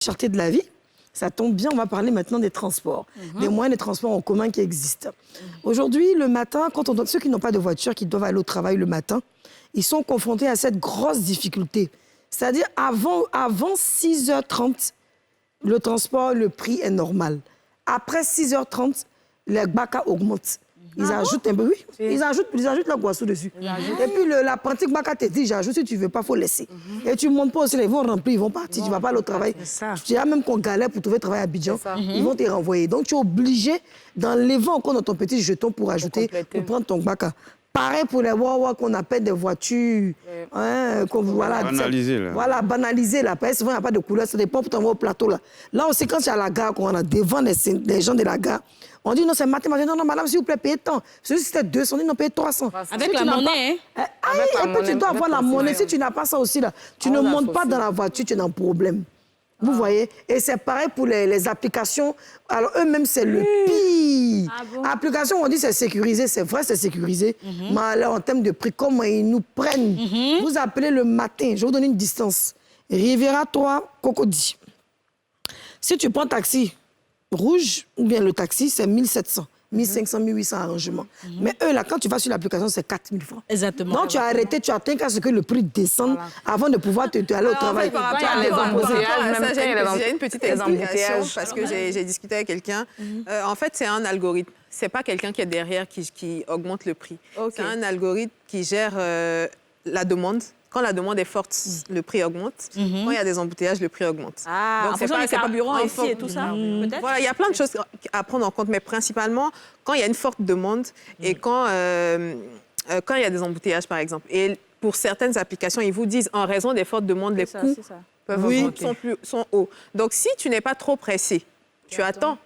cherté de la vie, ça tombe bien, on va parler maintenant des transports, des moyens de transport en commun qui existent. Aujourd'hui, le matin, ceux qui n'ont pas de voiture, qui doivent aller au travail le matin, ils sont confrontés à cette grosse difficulté. C'est-à-dire, avant 6h30, le transport, le prix est normal. Après 6h30, les baka augmentent. Ils ajoutent un peu, oui. Ils ajoutent la guassou dessus. Et puis l'apprenti baka te dit, j'ajoute, si tu ne veux pas, il faut laisser. Et tu ne montes pas aussi, ils vont remplir, ils vont partir, tu ne vas pas aller au travail. Tu as même qu'on galère pour trouver travail à Abidjan, ils vont te renvoyer. Donc tu es obligé d'enlever encore dans ton petit jeton pour ajouter, pour prendre ton baka. Pareil pour les wawa qu'on appelle des voitures. Banaliser, là. Voilà, banaliser, là. Parce qu'il n'y a pas de couleur, c'est des pommes pour t'envoyer au plateau, là. Là aussi, quand tu es à la gare, qu'on a devant les gens de la gare, on dit non, c'est mathématique. Non, madame, s'il vous plaît, payez tant. Si c'était 200, on dit non, payez 300. Avec la monnaie, hein? Et puis tu dois avoir la monnaie. Si tu n'as pas ça aussi, là, tu ne montes pas dans la voiture, tu as un problème. Vous voyez? Et c'est pareil pour les applications. Alors, eux-mêmes, c'est le pire. Application, on dit c'est sécurisé. C'est vrai, c'est sécurisé. Mais alors, en termes de prix, comment ils nous prennent? Vous appelez le matin. Je vais vous donner une distance. Riviera 3, Cocody. Si tu prends taxi rouge, ou bien le taxi, c'est 1700. 1500, 1800 arrangements. Mais eux, là, quand tu vas sur l'application, c'est 4000 francs. Exactement. Donc, tu as arrêté, tu attends qu'à ce que le prix descende avant de pouvoir aller au travail. Par rapport à les embouteillages, j'ai une petite explication parce que j'ai discuté avec quelqu'un. En fait, c'est un algorithme. C'est pas quelqu'un qui est derrière qui augmente le prix. C'est un algorithme qui gère la demande. Quand la demande est forte, le prix augmente. Quand il y a des embouteillages, le prix augmente. Donc, c'est pas les carburants ici et tout ça, peut-être? Voilà, il y a plein de choses à prendre en compte, mais principalement, quand il y a une forte demande et quand il y a des embouteillages, par exemple. Et pour certaines applications, ils vous disent, en raison des fortes demandes, les coûts sont hauts. Donc, si tu n'es pas trop pressé, tu attends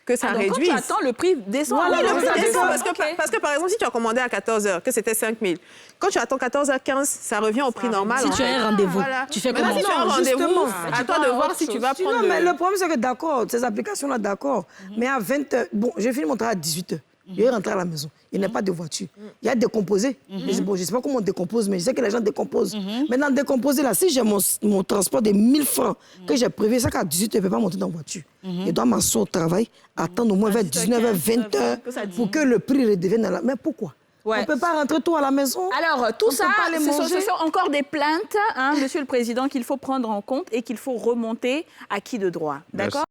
que ça réduise. Quand tu attends, le prix descend. Oui, le prix descend parce que, par exemple, si tu as commandé à 14h, que c'était 5 000, quand tu attends 14h15, ça revient au prix normal. Si tu as un rendez-vous, tu fais comment? Si tu as un rendez-vous, à toi de voir si tu vas prendre... Non, mais le problème, c'est que d'accord, ces applications-là, d'accord, mais à 20h... Bon, j'ai fini mon travail à 18h. Je vais rentrer à la maison. Il n'y a pas de voiture. Il y a décomposé. Bon, je ne sais pas comment on décompose, mais je sais que les gens décomposent. Maintenant, décomposé, là, si j'ai mon transport de 1000 francs que j'ai prévu, c'est qu'à 18h, je ne peux pas monter dans la voiture. Je dois m'asseoir au travail, attendre au moins vers 19h, 20h pour que le prix redevienne à la... Mais pourquoi? On ne peut pas rentrer tout à la maison. Alors, tout ça, ce sont encore des plaintes, hein, Monsieur le Président, qu'il faut prendre en compte et qu'il faut remonter à qui de droit. D'accord?